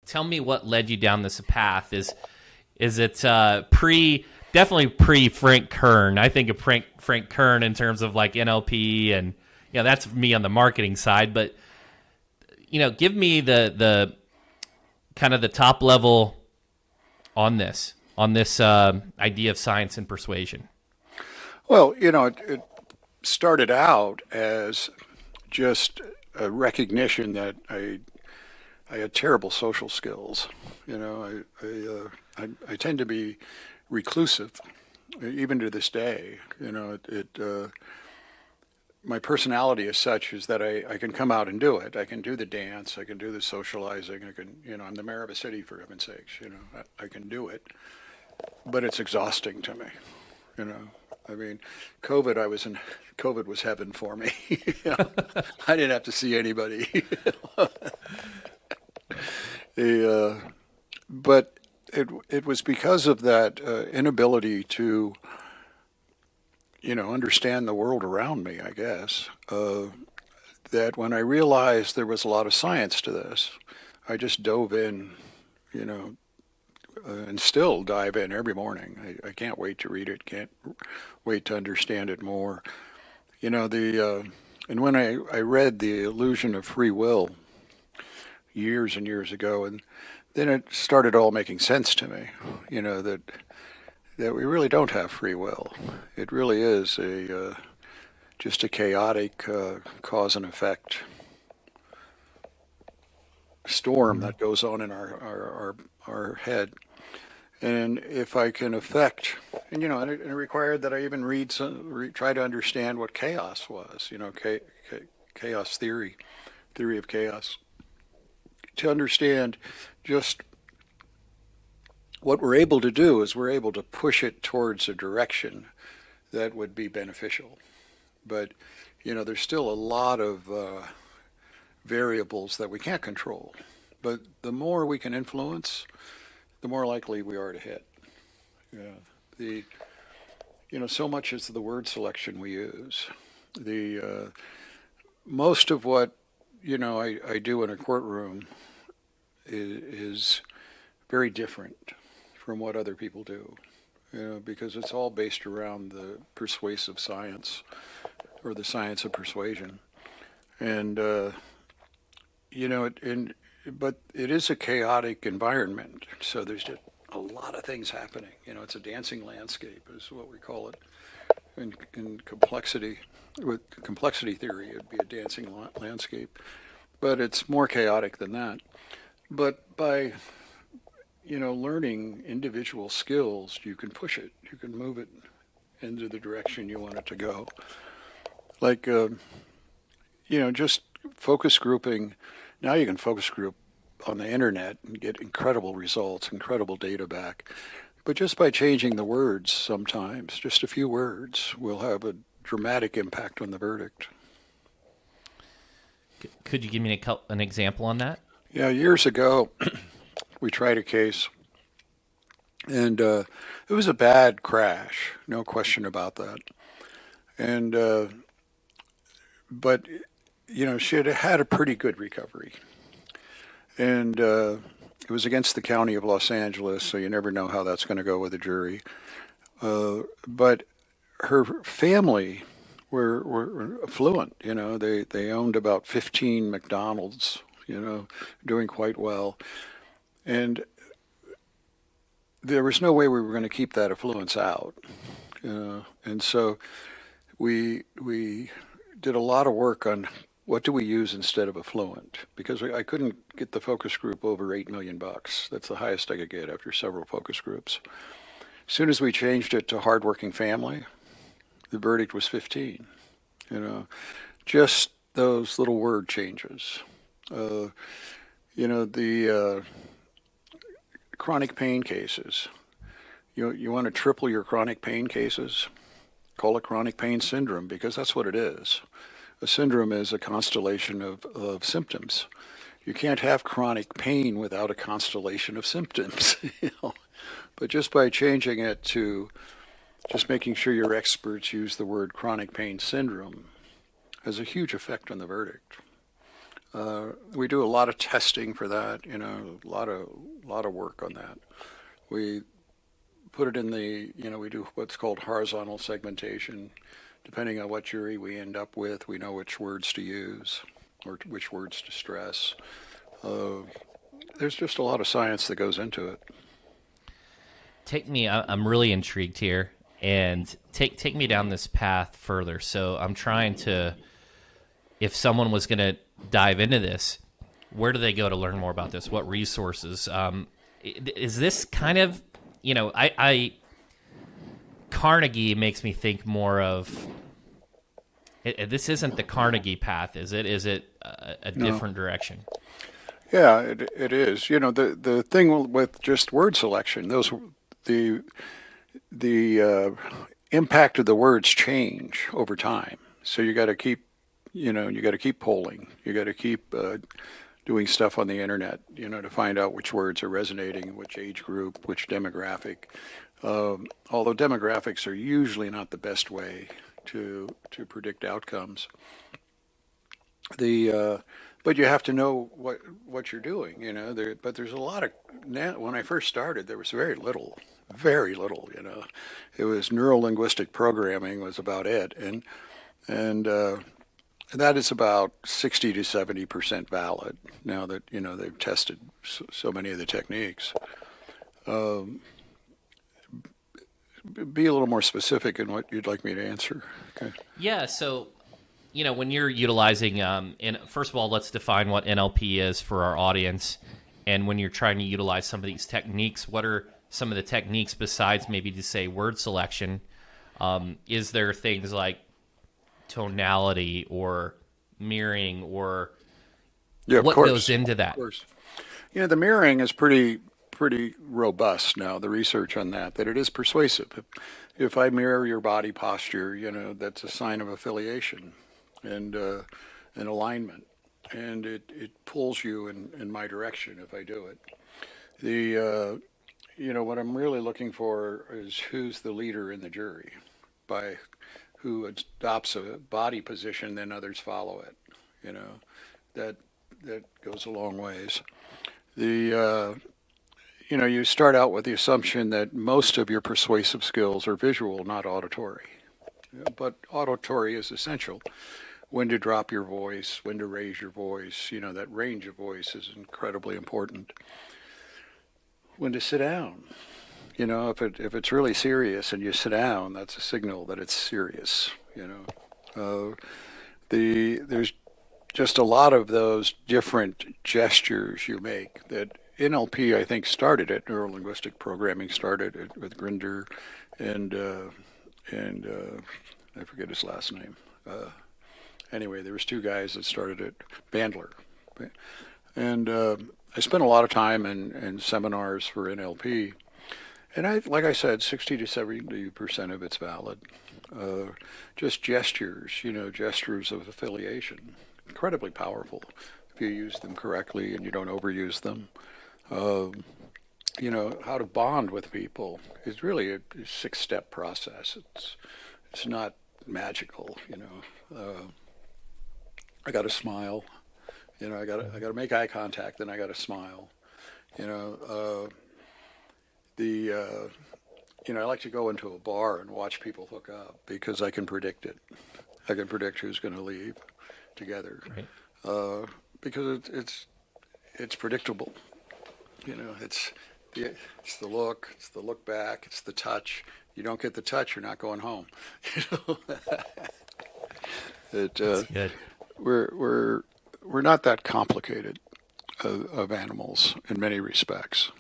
tell me what led you down this path. Is it definitely pre Frank Kern? I think of Frank Kern in terms of like NLP, and that's me on the marketing side. But give me the kind of the top level on this idea of science and persuasion. Well, it started out as just a recognition that I had terrible social skills. I tend to be reclusive, even to this day. My personality is such is that I can come out and do it. I can do the dance. I can do the socializing. I'm the mayor of a city, for heaven's sakes. I can do it, but it's exhausting to me. I mean, COVID was heaven for me. I didn't have to see anybody. But it was because of that inability to, understand the world around me, I guess, that when I realized there was a lot of science to this, I just dove in, and still dive in every morning. I can't wait to read it, can't wait to understand it more. And when I read The Illusion of Free Will years and years ago, and then it started all making sense to me, that we really don't have free will. It really is just a chaotic cause and effect storm that goes on in our head. And if I can affect, and it required that I even try to understand what chaos was, chaos theory of chaos, to understand just what we're able to do is we're able to push it towards a direction that would be beneficial. But, there's still a lot of variables that we can't control. But the more we can influence, the more likely we are to hit. So much is the word selection we use. Most of what, I do in a courtroom is very different from what other people do, because it's all based around the persuasive science or the science of persuasion. And, but it is a chaotic environment. So there's just a lot of things happening. It's a dancing landscape is what we call it. In complexity, with complexity theory, it'd be a dancing landscape. But it's more chaotic than that. But by learning individual skills, you can push it. You can move it into the direction you want it to go. Like, just focus grouping. Now you can focus group on the internet and get incredible results, incredible data back. But just by changing the words sometimes, just a few words, will have a dramatic impact on the verdict. Could you give me an example on that? Yeah, years ago, we tried a case, and it was a bad crash, no question about that. And but she had a pretty good recovery, and it was against the County of Los Angeles, so you never know how that's going to go with a jury. But her family were affluent. They owned about 15 McDonald's. Doing quite well. And there was no way we were going to keep that affluence out. And so we did a lot of work on what do we use instead of affluent, because I couldn't get the focus group over $8 million. That's the highest I could get after several focus groups. As soon as we changed it to hardworking family, the verdict was 15. Just those little word changes. The chronic pain cases. You want to triple your chronic pain cases? Call it chronic pain syndrome, because that's what it is. A syndrome is a constellation of symptoms. You can't have chronic pain without a constellation of symptoms. But just by changing it to just making sure your experts use the word chronic pain syndrome has a huge effect on the verdict. We do a lot of testing for that, a lot of work on that. We put it in we do what's called horizontal segmentation. Depending on what jury we end up with, we know which words to use or which words to stress. Uh, there's just a lot of science that goes into it. I'm really intrigued here, and take me down this path further. So I'm trying to, if someone was going to dive into this, where do they go to learn more about this? What resources? Is this kind of, I Carnegie makes me think more of. This isn't the Carnegie path, is it? Is it a No. different direction? Yeah, it is. The thing with just word selection, the the impact of the words change over time. So you got to keep polling. You got to keep doing stuff on the internet, to find out which words are resonating, which age group, which demographic. Although demographics are usually not the best way to predict outcomes. But you have to know what you're doing, but there's a lot of now. When I first started, there was very little, very little. It was neuro linguistic programming was about it, and that is about 60 to 70% valid now that they've tested so many of the techniques. Um, be a little more specific in what you'd like me to answer. Okay. Yeah. So, when you're utilizing, and first of all, let's define what NLP is for our audience. And when you're trying to utilize some of these techniques, what are some of the techniques besides maybe to say word selection? Is there things like tonality or mirroring, or Yeah, of what goes course, into of that? course. The mirroring is pretty robust now. The research on that it is persuasive. If I mirror your body posture, that's a sign of affiliation and alignment, and it pulls you in my direction if I do it. What I'm really looking for is who's the leader in the jury, by who adopts a body position, then others follow it. You know, that that goes a long ways. The you start out with the assumption that most of your persuasive skills are visual, not auditory. But auditory is essential. When to drop your voice, when to raise your voice, that range of voice is incredibly important. When to sit down, if it's really serious and you sit down, that's a signal that it's serious. There's just a lot of those different gestures you make that NLP, I think, started it. Neuro linguistic programming started it with Grinder and I forget his last name. Anyway, there was two guys that started it, Bandler, and I spent a lot of time in seminars for NLP, and like I said, 60 to 70% of it's valid. Uh, just gestures, gestures of affiliation, incredibly powerful if you use them correctly and you don't overuse them. Um, how to bond with people is really a six-step process. It's not magical. I got to smile. I got to make eye contact. Then I got to smile. You know, the I like to go into a bar and watch people hook up because I can predict it. I can predict who's going to leave together Right. uh, because it's predictable. It's the look, it's the look back, it's the touch. You don't get the touch, you're not going home. You know, it, That's good. we're not that complicated of animals in many respects.